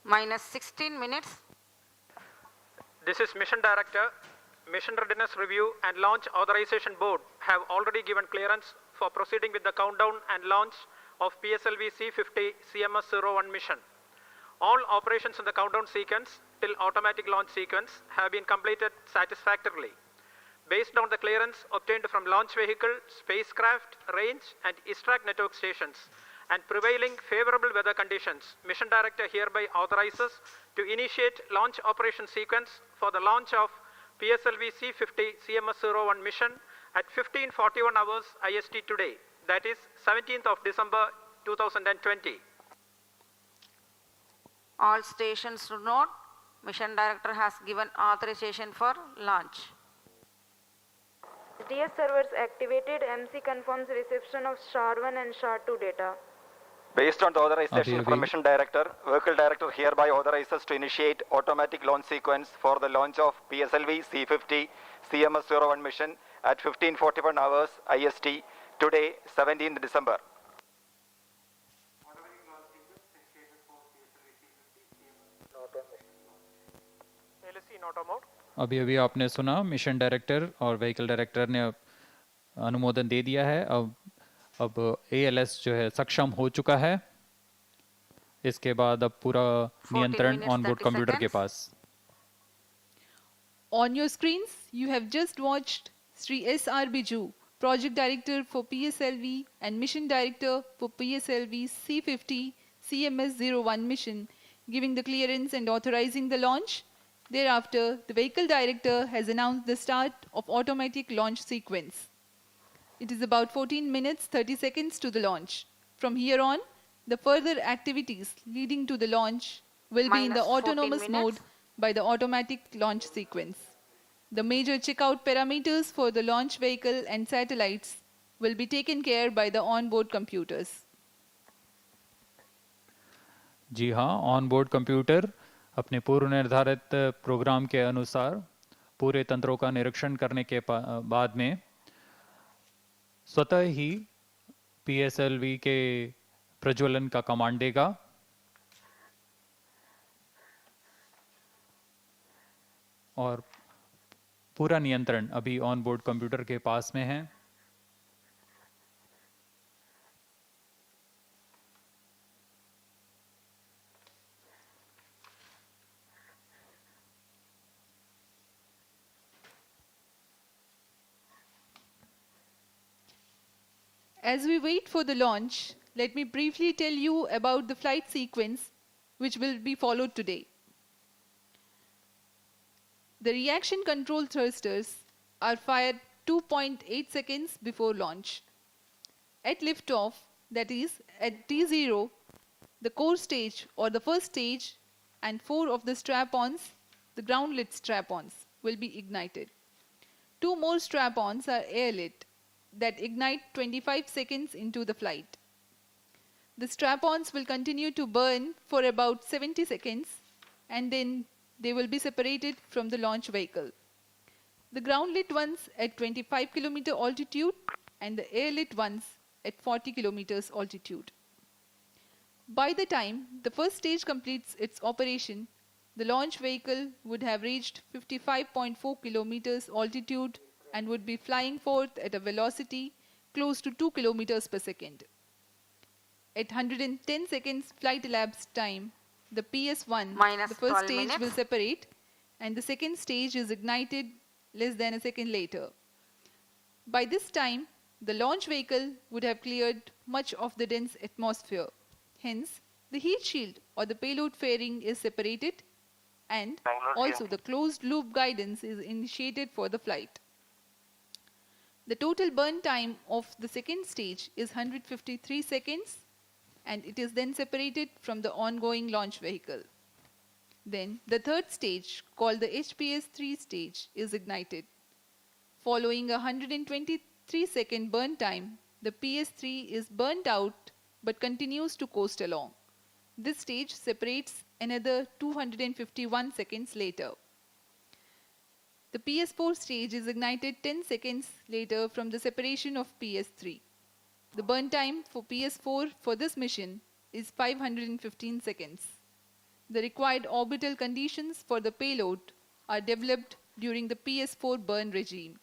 minus 16 minutes. This is Mission Director. Mission Readiness Review and Launch Authorization Board have already given clearance for proceeding with the countdown and launch of PSLV C50 CMS-01 mission. All operations in the countdown sequence till automatic launch sequence have been completed satisfactorily. Based on the clearance obtained from launch vehicle, spacecraft, range, and ISTRAC network stations, and prevailing favorable weather conditions, Mission Director hereby authorizes to initiate launch operation sequence for the launch of PSLV C50 CMS-01 mission at 15:41 hours IST today, that is 17th of December 2020. All stations to note, Mission Director has given authorization for launch. DS servers activated. MC confirms reception of SHAR-1 and SHAR-2 data. Based on the authorization from Mission Director, Vehicle Director hereby authorizes to initiate automatic launch sequence for the launch of PSLV C50 CMS-01 mission at 15:41 hours IST today, 17th December. अभी अभी आपने सुना mission director और vehicle director ने अनुमोदन दे दिया है. अब ALS जो है सक्षम हो चुका है. इसके बाद अब पूरा नियंत्रण ऑनबोर्ड कंप्यूटर के पास. On your screens, you have just watched Sri S.R. Biju, Project Director for PSLV and Mission Director for PSLV C50 CMS-01 mission, giving the clearance and authorizing the launch. Thereafter, the Vehicle Director has announced the start of automatic launch sequence. It is about 14 minutes 30 seconds to the launch. From here on, the further activities leading to the launch will be in the autonomous mode by the automatic launch sequence. The major checkout parameters for the launch vehicle and satellites will be taken care by the onboard computers. जी हाँ, onboard computer अपने पूर्व निर्धारित programme के अनुसार पूरे तंत्रों का निरीक्षण करने के बाद में स्वतः ही PSLV के प्रज्वलन का कमांड देगा. और पूरा नियंत्रण अभी ऑनबोर्ड कंप्यूटर के पास में है. As we wait for the launch, let me briefly tell you about the flight sequence which will be followed today. The reaction control thrusters are fired 2.8 seconds before launch. At liftoff, that is at T0, the core stage or the first stage and 4 of the strap-ons, the ground-lit strap-ons, will be ignited. 2 more strap-ons are air-lit that ignite 25 seconds into the flight. The strap-ons will continue to burn for about 70 seconds and then they will be separated from the launch vehicle. The ground-lit ones at 25 km altitude and the air-lit ones at 40 km altitude. By the time the first stage completes its operation, the launch vehicle would have reached 55.4 km altitude and would be flying forth at a velocity close to 2 km per second. At 110 seconds flight elapsed time, the PS1, the first stage, will separate and the second stage is ignited less than a second later. By this time, the launch vehicle would have cleared much of the dense atmosphere. Hence, the heat shield or the payload fairing is separated and also the closed loop guidance is initiated for the flight. The total burn time of the second stage is 153 seconds and it is then separated from the ongoing launch vehicle. Then the third stage, called the HPS-3 stage, is ignited. Following a 123-second burn time, the PS-3 is burnt out but continues to coast along. This stage separates another 251 seconds later. The PS4 stage is ignited 10 seconds later from the separation of PS3. The burn time for PS4 for this mission is 515 seconds. The required orbital conditions for the payload are developed during the PS4 burn regime.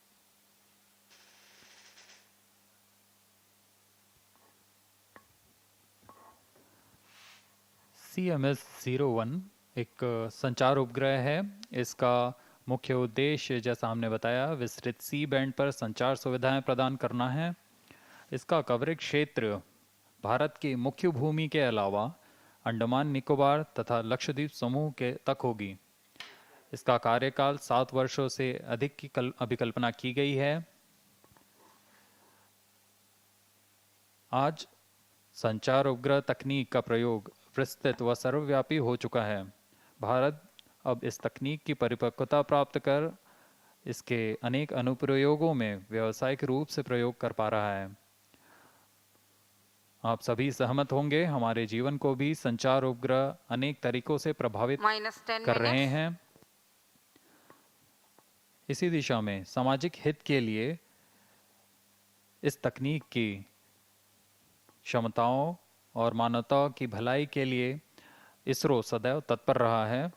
CMS-01 एक संचार उपग्रह है। इसका मुख्य उद्देश्य जैसा हमने बताया विस्तृत सी बैंड पर संचार सुविधाएं प्रदान करना है। इसका कवरेज क्षेत्र भारत की मुख्य भूमि के अलावा अंडमान निकोबार तथा लक्षद्वीप समूह के तक होगी। इसका कार्यकाल 7 वर्षों से अधिक की अभिकल्पना की गई है। आज संचार उपग्रह तकनीक का प्रयोग विस्तृत व सर्वव्यापी हो चुका है। भारत अब इस तकनीक की परिपक्वता प्राप्त कर इसके अनेक अनुप्रयोगों में व्यावसायिक रूप से प्रयोग कर पा रहा है। आप सभी सहमत होंगे हमारे जीवन को भी संचार उपग्रह अनेक तरीकों से प्रभावित -10 कर रहे minutes. हैं। इसी दिशा में सामाजिक हित के लिए इस तकनीक की क्षमताओं और मानवता की भलाई के लिए इसरो सदैव तत्पर रहा है।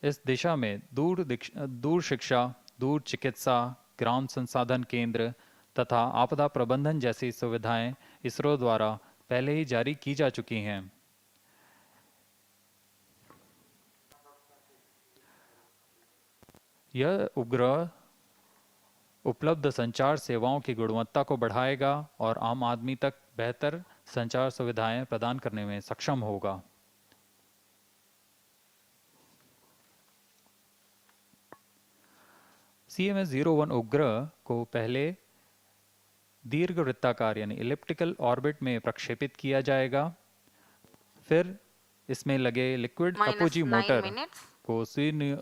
इस दिशा में दूर शिक्षा, दूर चिकित्सा, ग्राम संसाधन केंद्र तथा आपदा प्रबंधन जैसी सुविधाएं इसरो द्वारा पहले ही जारी की जा चुकी हैं। यह उपग्रह उपलब्ध संचार सेवाओं की गुणवत्ता को बढ़ाएगा और आम आदमी तक बेहतर संचार सुविधाएं प्रदान करने में सक्षम होगा। CMS-01 उपग्रह को पहले दीर्घ वृत्ताकार यानी इलिप्टिकल ऑर्बिट में प्रक्षेपित किया जाएगा। फिर इसमें लगे लिक्विड अपोजी -9 मोटर minutes. को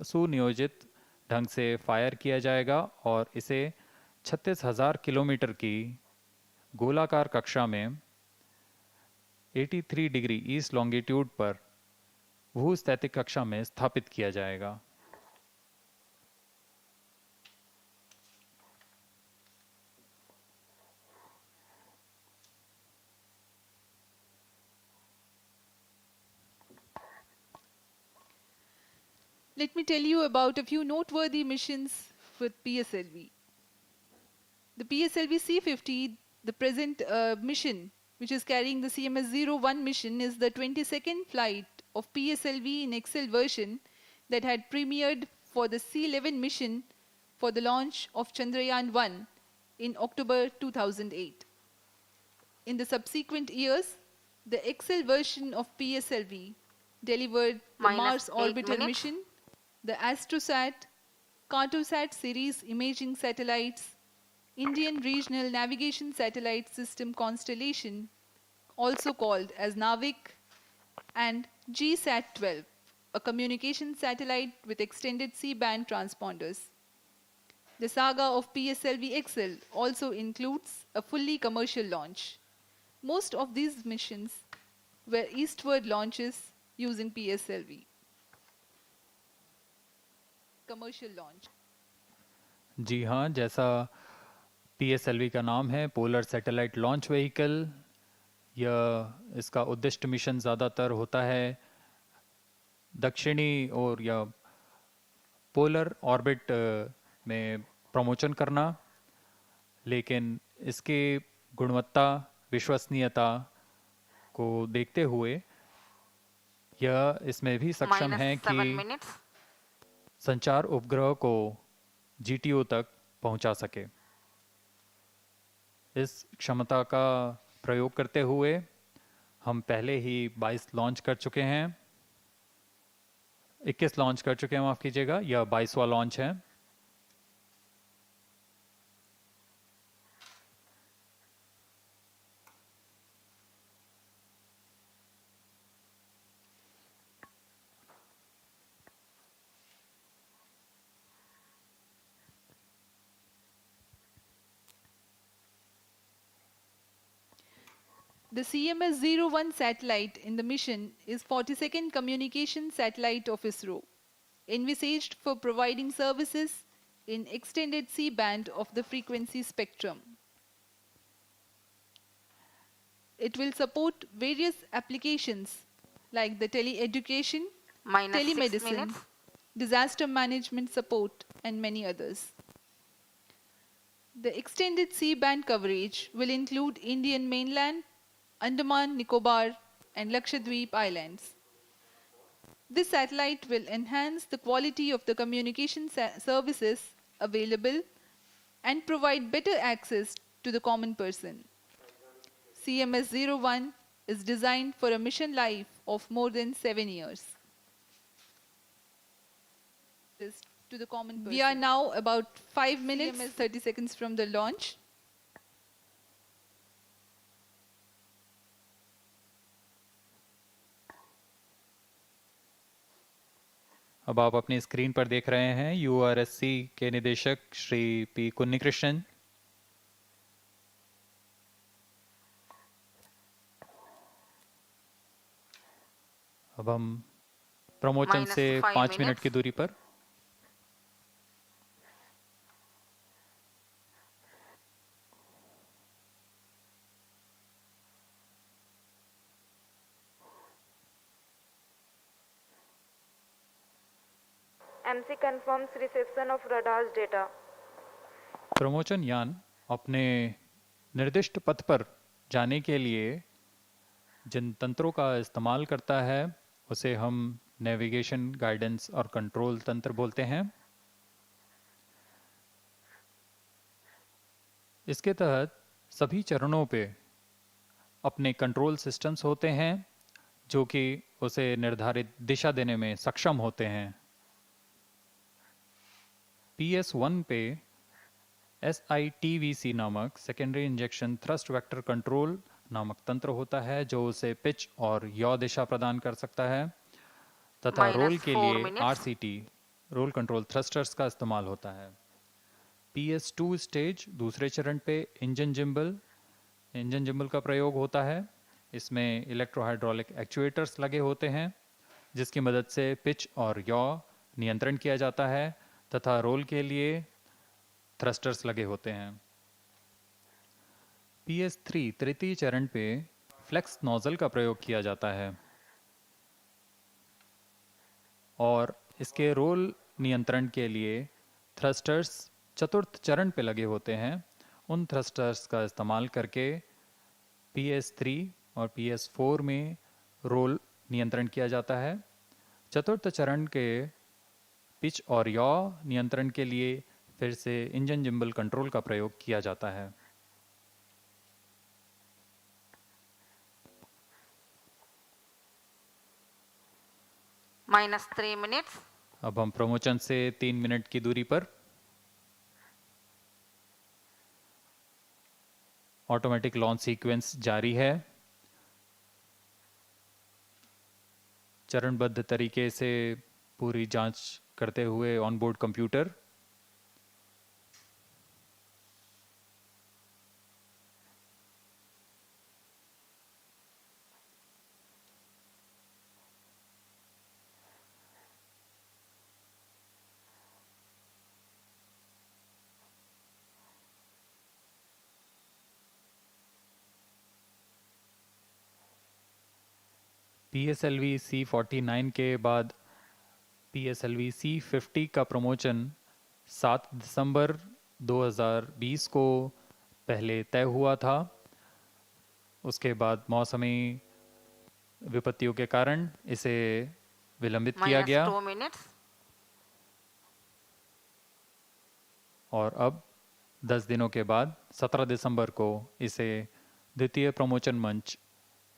सुनियोजित ढंग से फायर किया जाएगा और इसे 36,000 किलोमीटर की गोलाकार कक्षा में 83 डिग्री ईस्ट लॉन्गिट्यूड पर भूस्थैतिक कक्षा में स्थापित किया जाएगा। Let me tell you about a few noteworthy missions with PSLV. The PSLV C-50, the present mission, which is carrying the CMS-01 mission, is the 22nd flight of PSLV in XL version that had premiered for the C-11 mission for the launch of Chandrayaan-1 in October 2008. In the subsequent years, the XL version of PSLV delivered the Mars -8 orbital minutes. mission, the Astrosat, Cartosat series imaging satellites, Indian Regional Navigation Satellite System constellation, also called as NAVIC, and GSAT-12, a communication satellite with extended C-band transponders. The saga of PSLV XL also includes a fully commercial launch. Most of these missions were eastward launches using PSLV. Commercial launch. जी हाँ, जैसा PSLV का नाम है, polar satellite launch vehicle, यह इसका उद्दिष्ट mission ज़्यादातर होता है दक्षिणी और या पोलर ऑर्बिट में प्रमोशन करना, लेकिन इसके गुणवत्ता, विश्वसनीयता को देखते हुए यह इसमें भी सक्षम है -7 कि minutes. संचार उपग्रह को GTO तक पहुंचा सके। इस क्षमता का प्रयोग करते हुए हम पहले ही 22 लॉन्च कर चुके हैं, 21 लॉन्च कर चुके हैं, माफ कीजिएगा, यह 22वां लॉन्च है। The CMS-01 satellite in the mission is 42nd communication satellite of ISRO, envisaged for providing services in extended C-band of the frequency spectrum. It will support various applications like the tele-education, minus 6 telemedicine, minutes. disaster management support, and many others. The extended C-band coverage will include Indian mainland, Andaman, Nicobar, and Lakshadweep Islands. This satellite will enhance the quality of the communication services available and provide better access to the common person. CMS-01 is designed for a mission life of more than 7 years. To the common person. We are now about 5 minutes, 30 seconds from the launch. अब आप अपनी screen पर देख रहे हैं URSC के निदेशक Shri P कुन्नीकृष्णन। अब हम प्रमोशन Minus से 5 5 मिनट minutes. की दूरी पर। MC confirms reception of radar's data. Promotion यान अपने निर्दिष्ट पथ पर जाने के लिए जिन तंत्रों का इस्तेमाल करता है उसे हम नेविगेशन, गाइडेंस और कंट्रोल तंत्र बोलते हैं। इसके तहत सभी चरणों पे अपने कंट्रोल सिस्टम्स होते हैं जो कि उसे निर्धारित दिशा देने में सक्षम होते हैं। PS1 पे SITVC नामक secondary injection thrust vector control नामक तंत्र होता है जो उसे पिच और याव दिशा प्रदान कर सकता है तथा Minus रोल के 4 लिए minutes. RCT roll control thrusters का इस्तेमाल होता है। PS2 स्टेज दूसरे चरण पे इंजन जिम्बल का प्रयोग होता है। इसमें इलेक्ट्रोहाइड्रोलिक एक्चुएटर्स लगे होते हैं जिसकी मदद से पिच और याव नियंत्रण किया जाता है तथा रोल के लिए थ्रस्टर्स लगे होते हैं। PS3 तृतीय चरण पे फ्लेक्स नोजल का प्रयोग किया जाता है और इसके रोल नियंत्रण के लिए थ्रस्टर्स चतुर्थ चरण पे लगे होते हैं। उन थ्रस्टर्स का इस्तेमाल करके PS3 और PS4 में रोल नियंत्रण किया जाता है। चतुर्थ चरण के पिच और याव नियंत्रण के लिए फिर से इंजन जिम्बल कंट्रोल का प्रयोग किया जाता है। Minus 3 minutes. अब हम प्रमोशन से 3 मिनट की दूरी पर। ऑटोमेटिक लॉन्च सीक्वेंस जारी है। चरणबद्ध तरीके से पूरी जांच करते हुए ऑनबोर्ड कंप्यूटर PSLV C49 के बाद PSLV C50 का प्रमोशन 7 दिसंबर 2020 को पहले तय हुआ था। उसके बाद मौसमी विपत्तियों के कारण इसे विलंबित किया Minus गया 2 minutes. और अब 10 दिनों के बाद 17 दिसंबर को इसे द्वितीय प्रमोशन मंच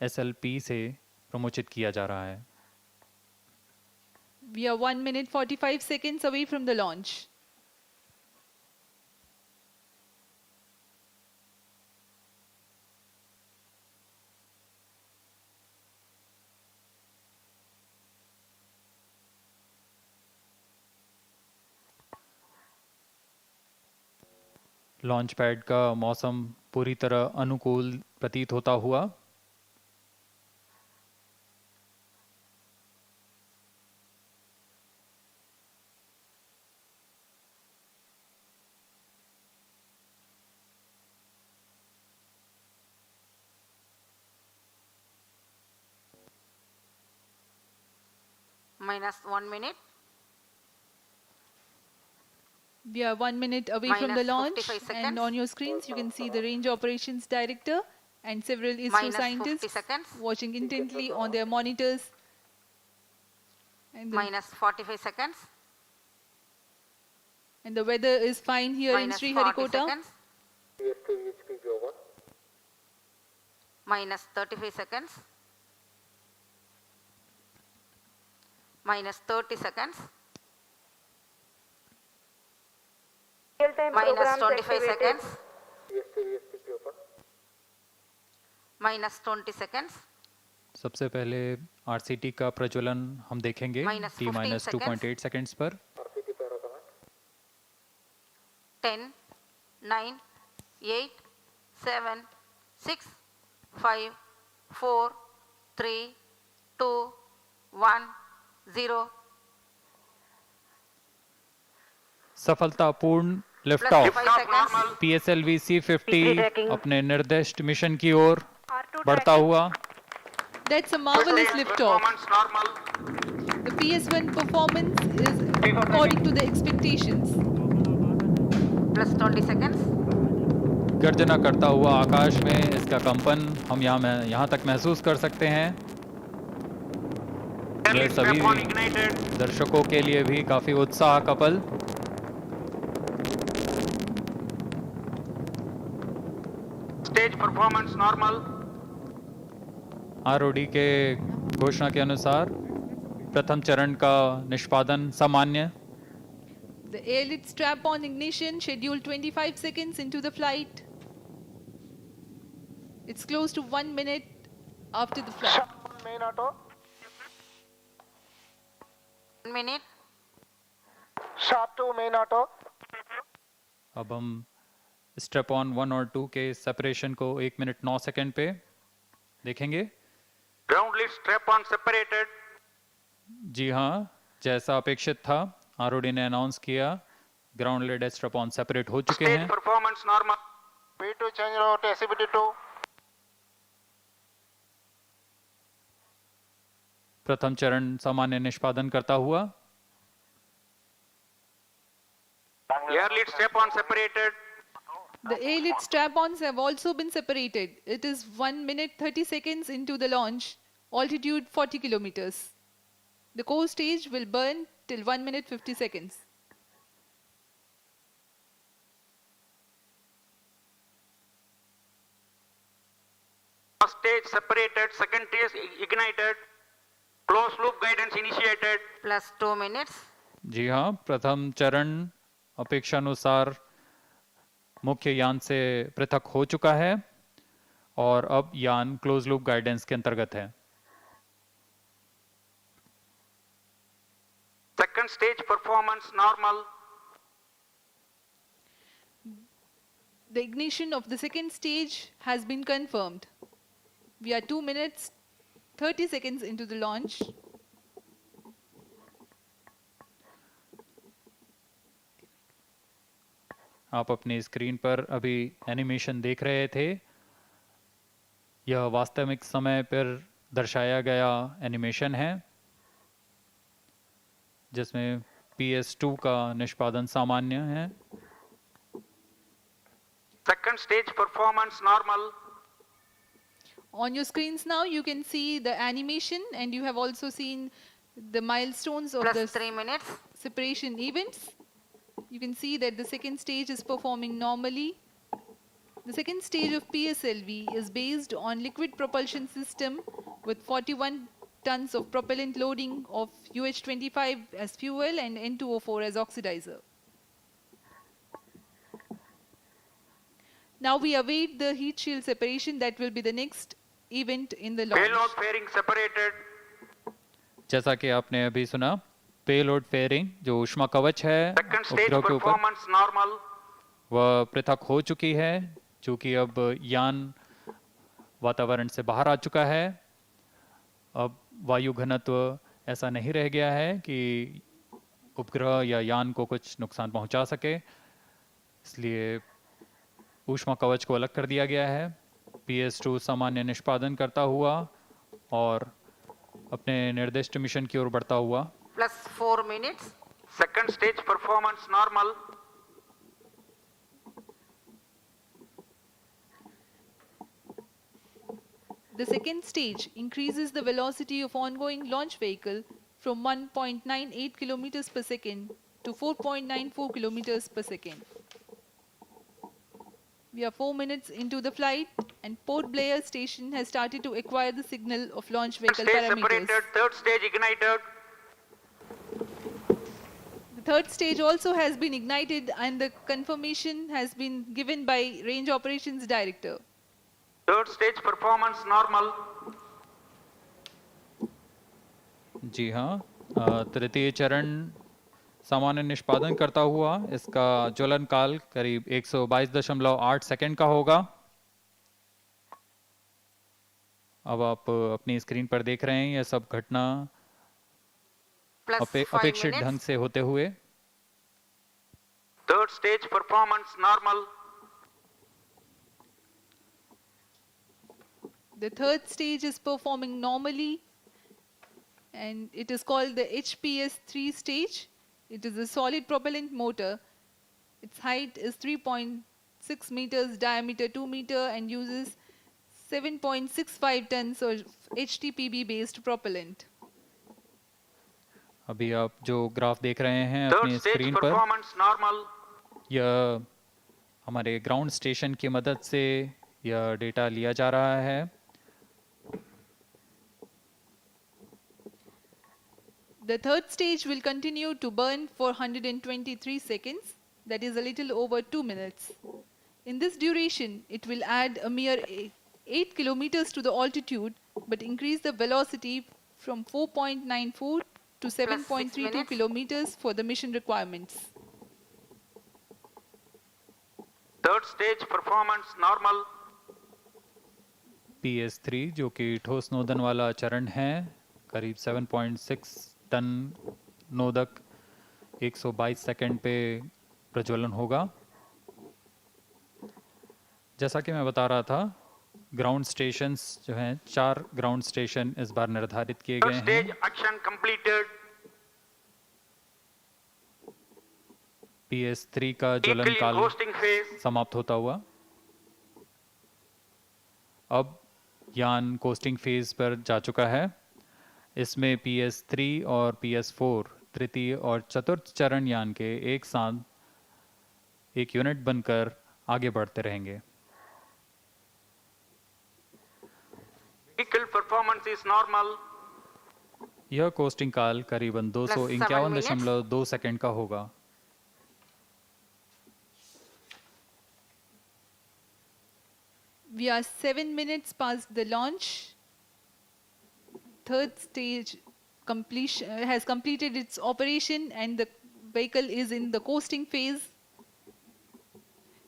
SLP से प्रमोचित किया जा रहा है। We are 1 minute 45 seconds away from the launch. Launch pad का मौसम पूरी तरह अनुकूल प्रतीत होता हुआ minus 1 minute, We are 1 minute away from the Minus launch, 55 and seconds. on your screens you can see the Range Operations Director and several ISRO Minus 50 scientists seconds. watching intently on their monitors. And minus 45 seconds, the weather is fine here in minus 40 Sriharikota. seconds, minus 35 seconds, minus 30 seconds, Real-time minus programs 25 activated. seconds, minus 20 seconds, सबसे पहले RCT का प्रज्वलन हम देखेंगे Minus T 15 minus 2.8 seconds पर 10, 9, 8, 7, 6, 5, 4, 3, 2, 1, 0. सफलतापूर्ण lift Plus off 5 seconds, PSLV C50 अपने निर्दिष्ट मिशन की ओर बढ़ता हुआ। That's a marvelous liftoff. The PS1 performance is according to the expectations. plus 20 seconds, गर्जना करता हुआ आकाश में इसका कंपन हम यहाँ तक महसूस कर सकते हैं। यह सभी दर्शकों के लिए भी काफी उत्साह का पल। Stage performance normal. आरओडी के घोषणा के अनुसार प्रथम चरण का निष्पादन सामान्य। The airlift strap-on ignition scheduled 25 seconds into the flight. It's close to 1 minute after the flight. Main auto. 1 minute, Sharp 2 main auto. अब हम स्टेप ऑन 1 और 2 के सेपरेशन को 1 मिनट 9 सेकंड पे देखेंगे। Ground lead strap on separated. जी हाँ, जैसा अपेक्षित था आरओडी ने अनाउंस किया ground lead strap on separate हो चुके Stage हैं। performance normal. P2 change route SCBT2. प्रथम चरण सामान्य निष्पादन करता हुआ। Air lead strap on separated. The airlift strap-ons have also been separated. It is 1 minute 30 seconds into the launch, altitude 40 kilometers. The core stage will burn till 1 minute 50 seconds. First stage separated. Second stage ignited. Closed loop guidance initiated. plus 2 minutes, जी हाँ, प्रथम चरण अपेक्षानुसार मुख्य यान से पृथक हो चुका है और अब यान क्लोज लूप गाइडेंस के अंतर्गत है। Second stage performance normal. The ignition of the second stage has been confirmed. We are 2 minutes 30 seconds into the launch. आप अपनी स्क्रीन पर अभी एनिमेशन देख रहे थे। यह वास्तविक समय पर दर्शाया गया एनिमेशन है जिसमें PS2 का निष्पादन सामान्य है। Second stage performance normal. On your screens now, you can see the animation, and you have also seen the milestones of plus the 3 minutes, separation events. You can see that the second stage is performing normally. The second stage of PSLV is based on liquid propulsion system with 41 tons of propellant loading of UH-25 as fuel and N2O4 as oxidizer. Now we await the heat shield separation. That will be the next event in the launch. Payload fairing separated. जैसा कि आपने अभी सुना, payload fairing जो ऊष्मा कवच है Second stage उपग्रह के ऊपर performance normal. वह पृथक हो चुकी है, चूंकि अब यान वातावरण से बाहर आ चुका है। अब वायु घनत्व ऐसा नहीं रह गया है कि उपग्रह या यान को कुछ नुकसान पहुंचा सके, इसलिए ऊष्मा कवच को अलग कर दिया गया है। PS2 सामान्य निष्पादन करता हुआ और अपने निर्दिष्ट मिशन की ओर बढ़ता हुआ। plus 4 minutes. Second stage performance normal. The second stage increases the velocity of ongoing launch vehicle from 1.98 kilometers per second to 4.94 kilometers per second. We are 4 minutes into the flight and Port Blair station has started to acquire the signal of launch vehicle Stage parameters. separated, third stage ignited. The third stage also has been ignited and the confirmation has been given by Range Operations Director. Third stage performance normal. जी हाँ, तृतीय चरण सामान्य निष्पादन करता हुआ इसका ज्वलन काल करीब 122.8 सेकंड का होगा। अब आप अपनी स्क्रीन पर देख रहे हैं यह सब घटना Plus 5 अपेक्षित minutes. ढंग से होते हुए। Third stage performance normal. The third stage is performing normally and it is called the HPS-3 stage. It is a solid propellant motor. Its height is 3.6 meters, diameter 2 meter and uses 7.65 tons of HTPB based propellant. अभी आप जो graph देख रहे हैं Third अपनी stage screen पर, performance normal. यह हमारे ग्राउंड स्टेशन की मदद से यह डेटा लिया जा रहा है। The third stage will continue to burn for 123 seconds, that is a little over 2 minutes. In this duration, it will add a mere 8 kilometers to the altitude, but increase the velocity from 4.94 to 7.32 minutes. kilometers for the mission requirements. Third stage performance normal. PS3 जो कि ठोस नोदन वाला चरण है, करीब 7.6 ton नोदक 122 second पे प्रज्वलन होगा। जैसा कि मैं बता रहा था, ग्राउंड स्टेशंस जो हैं, 4 ग्राउंड स्टेशन इस बार निर्धारित किए Third गए stage हैं। action completed. PS3 का ज्वलन Vehicle in काल hosting phase. समाप्त होता हुआ। अब यान कोस्टिंग फेज पर जा चुका है। इसमें PS3 और PS4 तृतीय और चतुर्थ चरण यान के एक साथ एक यूनिट बनकर आगे बढ़ते रहेंगे। Vehicle performance is normal. यह कोस्टिंग काल करीबन 251.2 सेकंड का होगा। We are 7 minutes past the launch. Third stage has completed its operation and the vehicle is in the coasting phase.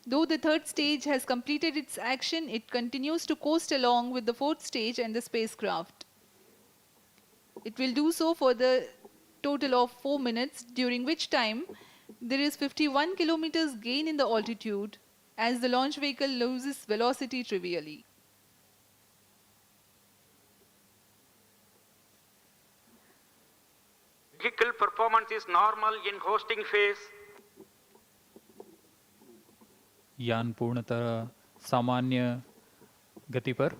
Though the third stage has completed its action, it continues to coast along with the fourth stage and the spacecraft. It will do so for the total of 4 minutes, during which time there is 51 kilometers gain in the altitude as the launch vehicle loses velocity trivially. Vehicle performance is normal in hosting phase. यान पूर्णतः सामान्य गति पर।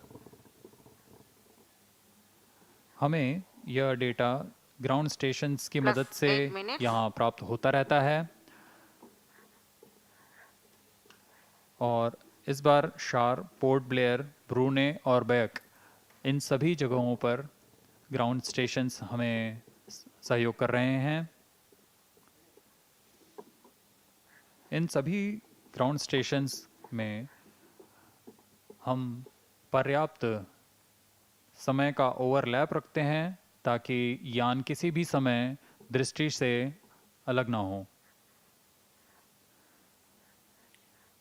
हमें यह data ground stations की Plus मदद से 8 minutes. यहाँ प्राप्त होता रहता है और इस बार शार, पोर्ट ब्लेयर, ब्रूने और बैक इन सभी जगहों पर ग्राउंड स्टेशंस हमें सहयोग कर रहे हैं। इन सभी ग्राउंड स्टेशंस में हम पर्याप्त समय का ओवरलैप रखते हैं ताकि यान किसी भी समय दृष्टि से अलग ना हो।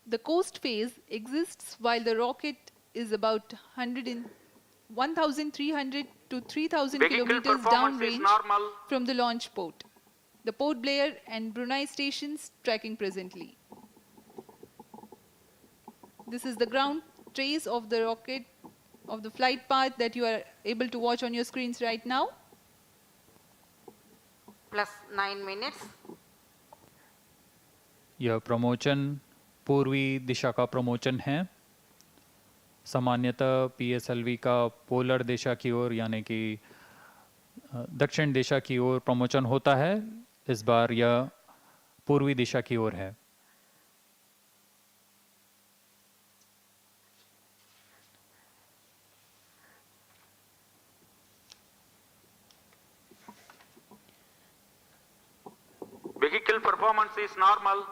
The coast phase exists while the rocket is about 1,300 to 3,000 Vehicle kilometers performance is downrange normal. from the launch port. The Port Blair and Brunei stations tracking presently. This is the ground trace of the rocket of the flight path that you are able to watch on your screens right now. Plus 9 minutes. यह प्रमोचन पूर्वी दिशा का प्रमोचन है। सामान्यतः PSLV का polar दिशा की ओर यानी कि दक्षिण दिशा की ओर प्रमोचन होता है। इस बार यह पूर्वी दिशा की ओर है। Vehicle performance is normal.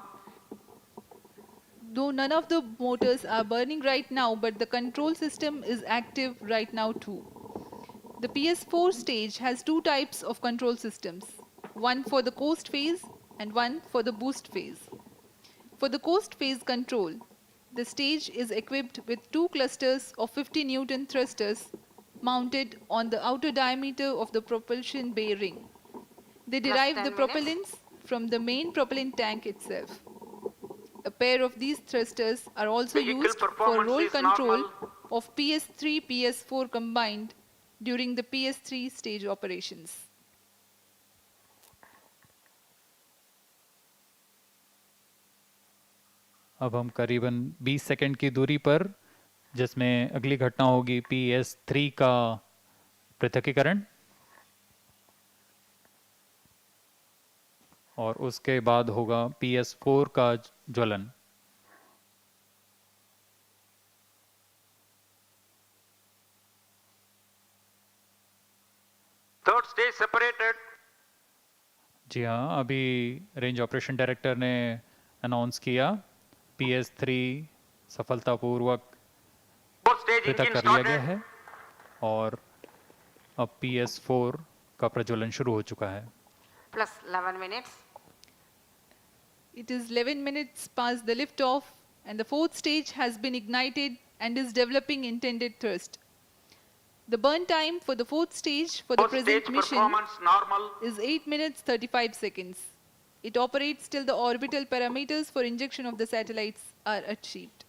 Though none of the motors are burning right now, but the control system is active right now too. The PS4 stage has two types of control systems, one for the coast phase and one for the boost phase. For the coast phase control, the stage is equipped with two clusters of 50 Newton thrusters mounted on the outer diameter of the propulsion bay ring. They Plus derive 10 the minutes. propellants from the main propellant tank itself. A pair of these thrusters are also Vehicle used for performance roll is control normal. of PS3, PS4 combined during the PS3 stage operations. अब हम करीबन 20 second की दूरी पर, जिसमें अगली घटना होगी PS3 का पृथक्कीकरण और उसके बाद होगा PS4 का ज्वलन। Third stage separated. जी हाँ, अभी रेंज ऑपरेशन डायरेक्टर ने अनाउंस किया PS3 सफलतापूर्वक Fourth stage पृथक engine कर लिया गया started. है और अब PS4 का प्रज्वलन शुरू हो चुका है। Plus 11 minutes. It is 11 minutes past the liftoff, and the fourth stage has been ignited and is developing intended thrust. The burn time for the fourth stage for the Fourth present stage mission performance normal. is 8 minutes 35 seconds. It operates till the orbital parameters for injection of the satellites are achieved.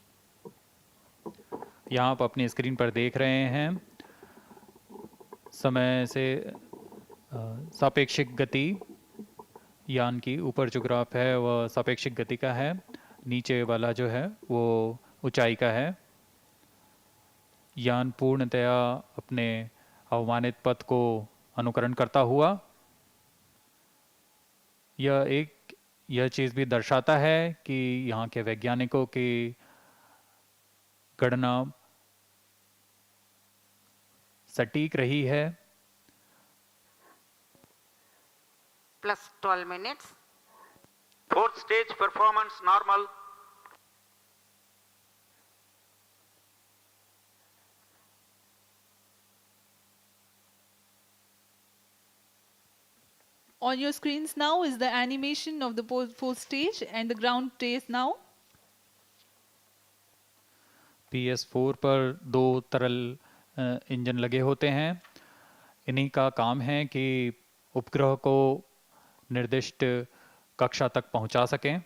यहाँ आप अपनी screen पर देख रहे हैं समय से सापेक्षिक गति यान की, ऊपर जो ग्राफ है वह सापेक्षिक गति का है, नीचे वाला जो है वो ऊंचाई का है। यान पूर्णतया अपने अवमानित पथ को अनुकरण करता हुआ यह चीज़ भी दर्शाता है कि यहाँ के वैज्ञानिकों की गणना सटीक रही है। Plus 12 minutes. Fourth stage performance normal. On your screens now is the animation of the fourth stage and the ground trace now. PS4 पर दो तरल इंजन लगे होते हैं। इन्हीं का काम है कि उपग्रह को निर्दिष्ट कक्षा तक पहुंचा सकें।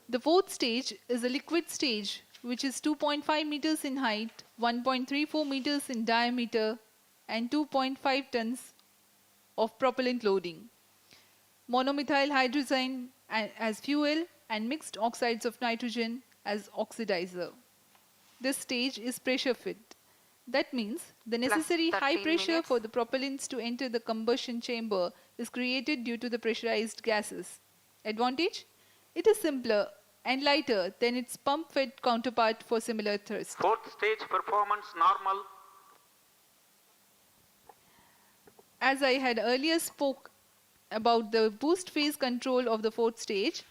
The fourth stage is a liquid stage which is 2.5 meters in height, 1.34 meters in diameter, and 2.5 tons of propellant loading. Monomethyl hydrazine as fuel and mixed oxides of nitrogen as oxidizer. This stage is pressure fed. That means the necessary high 13 pressure minutes. for the propellants to enter the combustion chamber is created due to the pressurized gases. Advantage? It is simpler and lighter than its pump-fed counterpart for similar thrust. Fourth stage performance normal. As I had earlier spoke about the boost phase control of the fourth stage,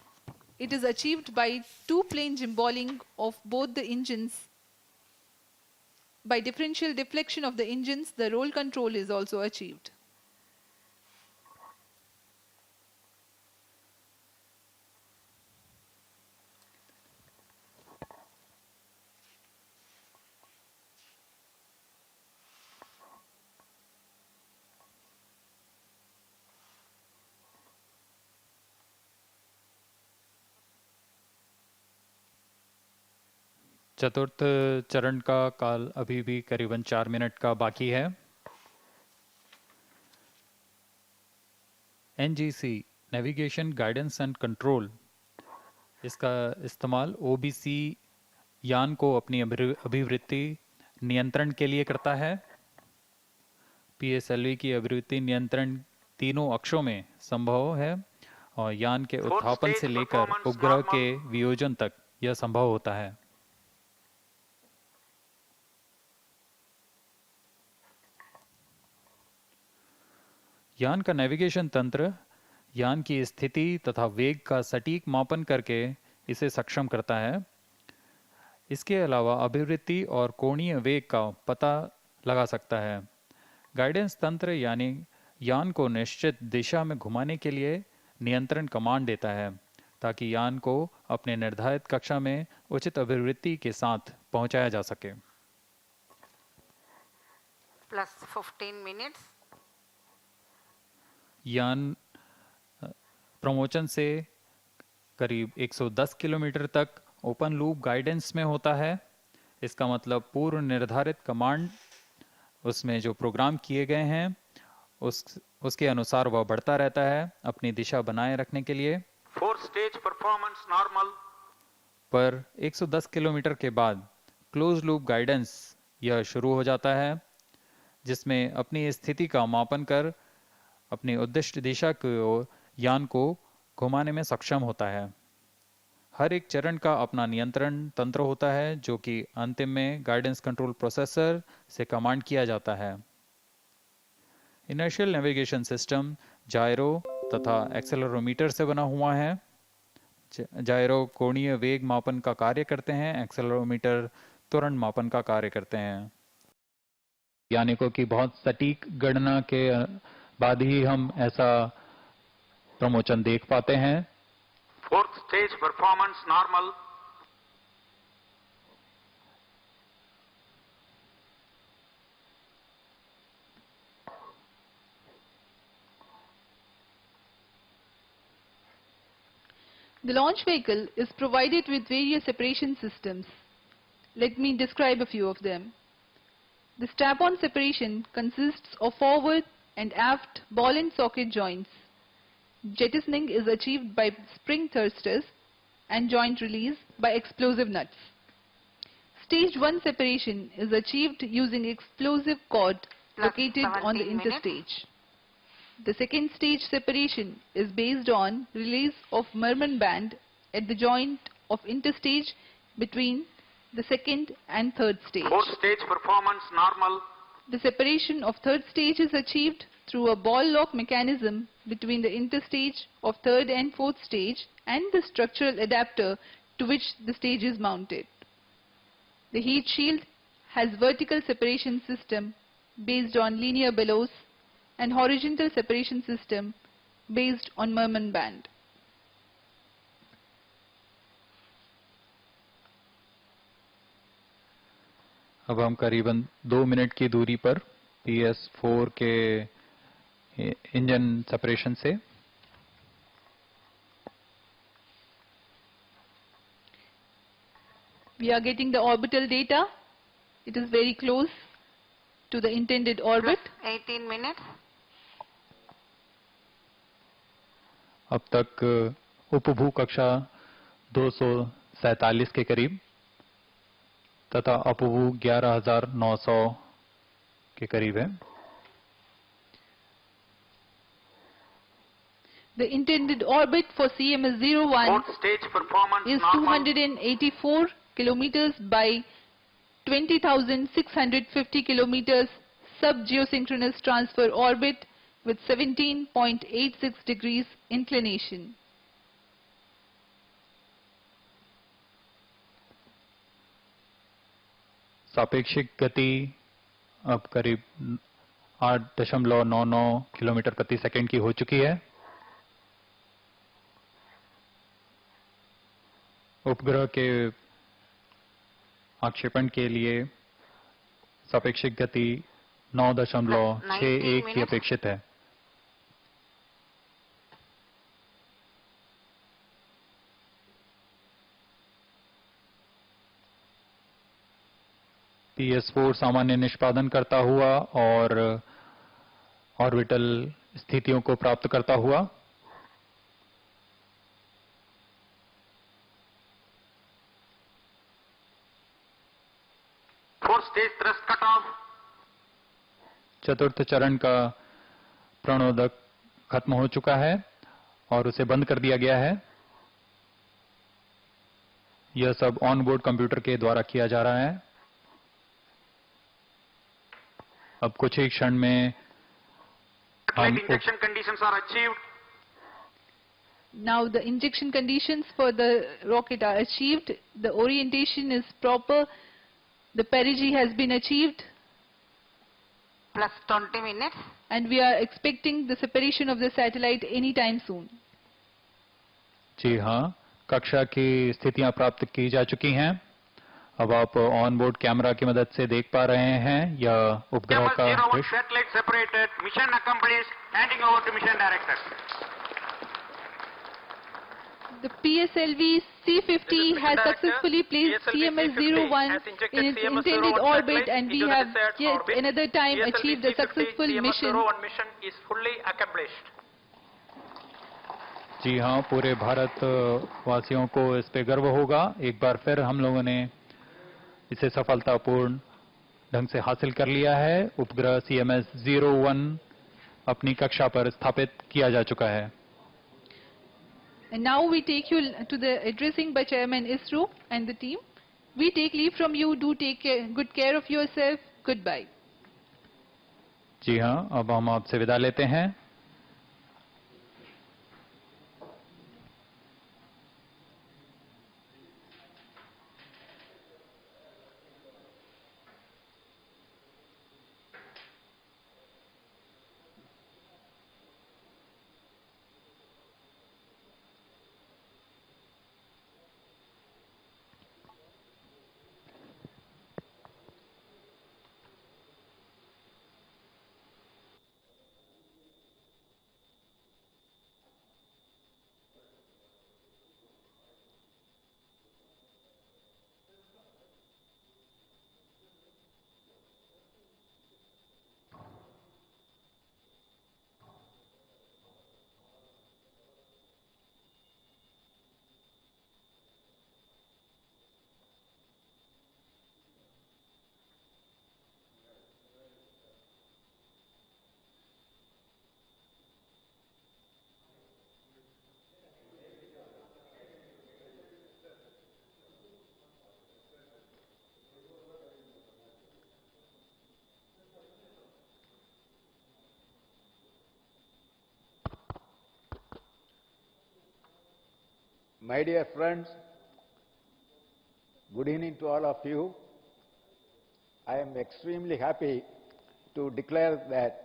it is achieved by two-plane gimballing of both the engines. By differential deflection of the engines, the roll control is also achieved. चतुर्थ चरण का काल अभी भी करीबन 4 minute का बाकी है। NGC navigation guidance and control, इसका इस्तेमाल OBC यान को अपनी अभिवृत्ति नियंत्रण के लिए करता है। PSLV की अभिवृत्ति नियंत्रण तीनों अक्षों में संभव है और यान के उत्थापन से लेकर उपग्रह के वियोजन तक यह संभव होता है। यान का नेविगेशन तंत्र यान की स्थिति तथा वेग का सटीक मापन करके इसे सक्षम करता है। इसके अलावा अभिवृत्ति और कोणीय वेग का पता लगा सकता है। गाइडेंस तंत्र यानी यान को निश्चित दिशा में घुमाने के लिए नियंत्रण कमांड देता है ताकि यान को अपने निर्धारित कक्षा में उचित अभिवृत्ति के साथ पहुंचाया जा सके। Plus 15 minutes. यान प्रमोचन से करीब 110 किलोमीटर तक ओपन लूप गाइडेंस में होता है। इसका मतलब पूर्व निर्धारित कमांड उसमें जो प्रोग्राम किए गए हैं उसके अनुसार वह बढ़ता रहता है अपनी दिशा बनाए रखने के लिए। 4 stage performance normal. पर 110 किलोमीटर के बाद क्लोज लूप गाइडेंस यह शुरू हो जाता है जिसमें अपनी स्थिति का मापन कर अपनी उद्दिष्ट दिशा की ओर यान को घुमाने में सक्षम होता है। हर एक चरण का अपना नियंत्रण तंत्र होता है जो कि अंतिम में गाइडेंस कंट्रोल प्रोसेसर से कमांड किया जाता है। इनर्शियल नेविगेशन सिस्टम जायरो तथा एक्सेलरोमीटर से बना हुआ है। जायरो कोणीय वेग मापन का कार्य करते हैं, एक्सेलरोमीटर त्वरण मापन का कार्य करते हैं। यानिकों की बहुत सटीक गणना के बाद ही हम ऐसा प्रमोचन देख पाते हैं। 4th stage performance normal. The launch vehicle is provided with various separation systems. Let me describe a few of them. The strap-on separation consists of forward and aft ball and socket joints. Jettisoning is achieved by spring thrusters and joint release by explosive nuts. Stage 1 separation is achieved using explosive cord Plus located on the 17 minutes. interstage. The second stage separation is based on release of Merman band at the joint of interstage between the second and third stage. 4th stage performance normal. The separation of third stage is achieved through a ball lock mechanism between the interstage of third and fourth stage and the structural adapter to which the stage is mounted. The heat shield has vertical separation system based on linear bellows and horizontal separation system based on Merman band. अब हम करीबन 2 minute की दूरी पर PS4 के engine separation से We are getting the orbital data. It is very close to the intended orbit. Plus 18 minutes. अब तक उपभू कक्षा 247 के करीब तथा अपभू 11,900 के करीब है। The intended orbit for CMS-01 4th stage performance is normal. 284 kilometers by 20,650 kilometers sub-geosynchronous transfer orbit with 17.86 degrees inclination. सापेक्षिक गति अब करीब 8.99 किलोमीटर प्रति सेकंड की हो चुकी है। उपग्रह के आक्षेपण के लिए सापेक्षिक गति 9.61 की अपेक्षित है। PS4 सामान्य निष्पादन करता हुआ और ऑर्बिटल स्थितियों को प्राप्त करता हुआ। Fourth stage thrust cutoff. चतुर्थ चरण का प्रणोदक खत्म हो चुका है और उसे बंद कर दिया गया है। यह सब ऑन बोर्ड कंप्यूटर के द्वारा किया जा रहा है। अब कुछ ही क्षण में Satellite injection conditions are achieved. Now the injection conditions for the rocket are achieved. The orientation is proper. The perigee has been achieved. Plus 20 minutes. And we are expecting the separation of the satellite anytime soon. जी हाँ, कक्षा की स्थितियां प्राप्त की जा चुकी हैं। अब आप ऑन बोर्ड कैमरा की मदद से देख पा रहे हैं यह उपग्रह का CMS-01 दृश्य। satellite separated, mission accomplished, handing over to mission director. The PSLV C50 has successfully placed CMS-01 in its intended orbit, and we have yet another time achieved a successful mission. CMS-01 mission is fully accomplished. जी हाँ, पूरे भारत वासियों को इस पे गर्व होगा। एक बार फिर हम लोगों ने इसे सफलतापूर्ण ढंग से हासिल कर लिया है। उपग्रह CMS-01 अपनी कक्षा पर स्थापित किया जा चुका है। And now we take you to the addressing by Chairman ISRO and the team. We take leave from you. Do take good care of yourself. Goodbye. जी हाँ, अब हम आपसे विदा लेते हैं। My dear friends, good evening to all of you. I am extremely happy to declare that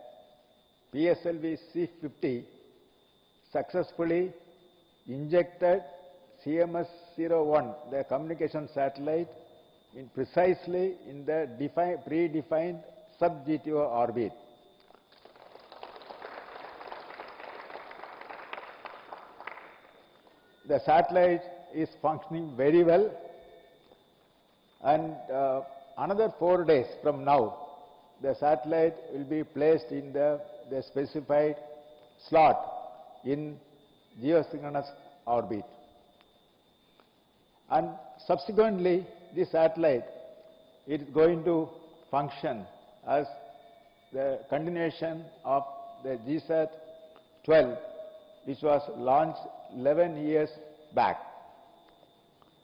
PSLV C50 successfully injected CMS-01, the communication satellite, precisely in the predefined sub-GTO orbit. The satellite is functioning very well, and another 4 days from now, the satellite will be placed in the specified slot in geosynchronous orbit. And subsequently, this satellite is going to function as the continuation of the GSAT-12, which was launched 11 years back.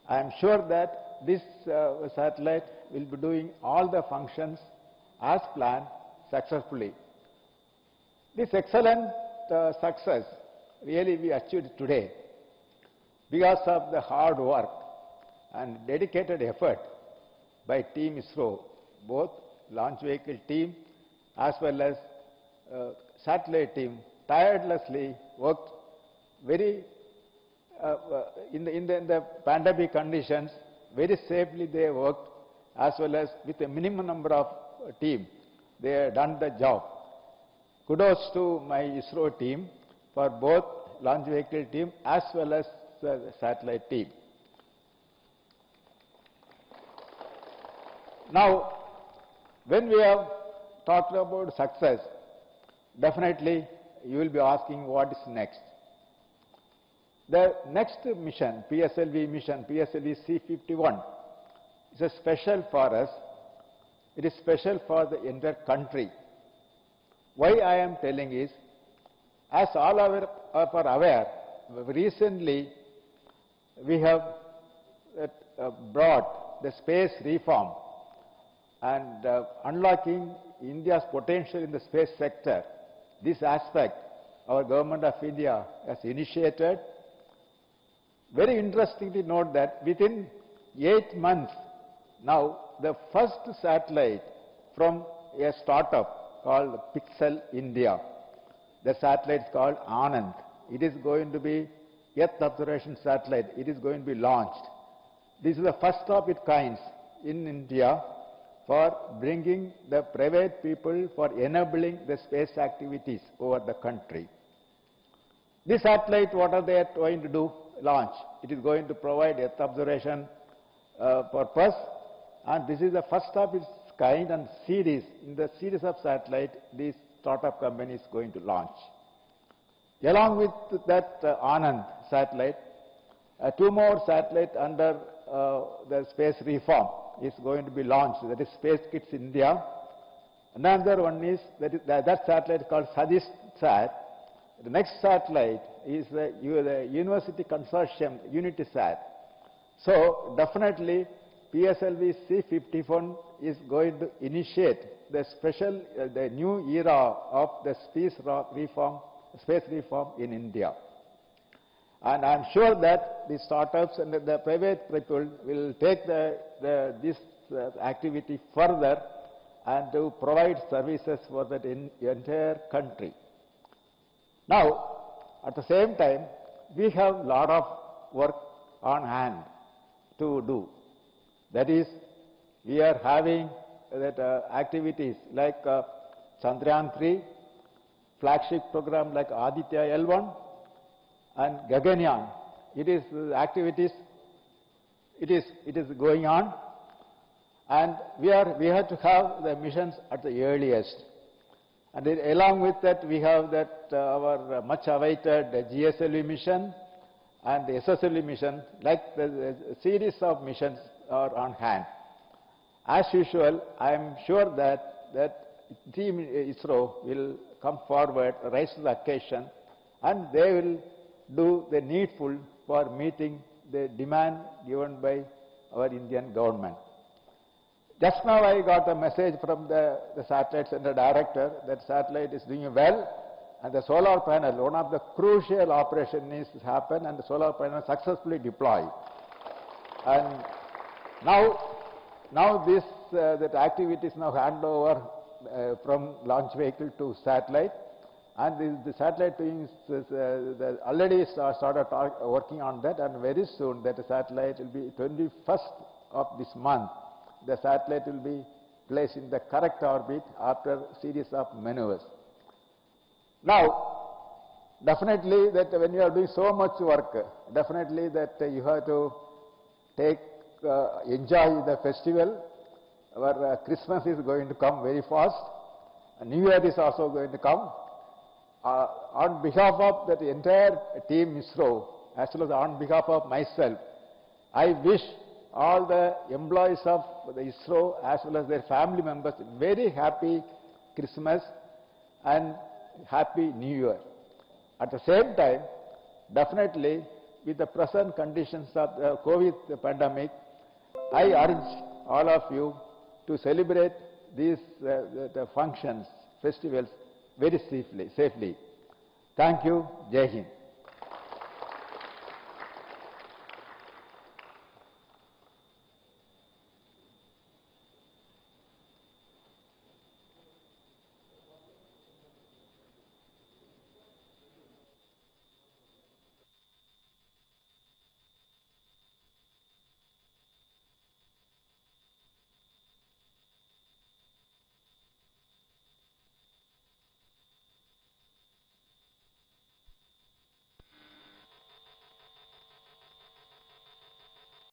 I am sure that this satellite will be doing all the functions as planned successfully. This excellent success really we achieved today because of the hard work and dedicated effort by Team ISRO, both launch vehicle team as well as satellite team tirelessly worked very in the pandemic conditions, very safely they worked, as well as with a minimum number of team, they have done the job. Kudos to my ISRO team for both launch vehicle team as well as the satellite team. Now, When we have talked about success, definitely you will be asking what is next. The next mission, PSLV C-51, is a special for us. It is special for the entire country. Why I am telling is, as all are aware, recently we have brought the space reform and unlocking India's potential in the space sector. This aspect our Government of India has initiated. Very interesting to note that within 8 months now, the first satellite from a startup called Pixel India, the satellite is called Anand. It is going to be Earth observation satellite. It is going to be launched. This is the first of its kind in India for bringing the private people, for enabling the space activities over the country. This satellite, what are they going to do? Launch. It is going to provide Earth observation purpose, and this is the first of its kind and series. In the series of satellite, this startup company is going to launch. Along with that Anand satellite, 2 more satellites under the space reform is going to be launched. That is Space Kids India. Another one is that satellite called SatishSat. The next satellite is the University Consortium UnitySat. So definitely PSLV C-51 is going to initiate the special, the new era of the space reform in India. And I'm sure that the startups and the private people will take this activity further and to provide services for the entire country. Now, at the same time, we have a lot of work on hand to do. That is, we are having activities like Chandrayaan-3, flagship program like Aditya L1, and Gaganyaan. It is activities. It is going on, and we have to have the missions at the earliest. And along with that, we have that our much awaited GSLV mission and the SSLV mission, like the series of missions are on hand. As usual, I am sure that Team ISRO will come forward, rise to the occasion, and they will do the needful for meeting the demand given by our Indian government. Just now I got a message from the satellite center director that satellite is doing well, and the solar panel, one of the crucial operations is happened, and the solar panel successfully deployed. And now this that activity is now hand over from launch vehicle to satellite, and the satellite team is already started working on that, and very soon that satellite will be 21st of this month. The satellite will be placed in the correct orbit after a series of maneuvers. Now, definitely that when you are doing so much work, definitely that you have to enjoy the festival. Our Christmas is going to come very fast, and New Year is also going to come. On behalf of that entire team ISRO, as well as on behalf of myself, I wish all the employees of the ISRO as well as their family members very happy Christmas and happy New Year. At the same time, definitely with the present conditions of the COVID pandemic, I urge all of you to celebrate these the functions, festivals very safely. Thank you. Jai Hind.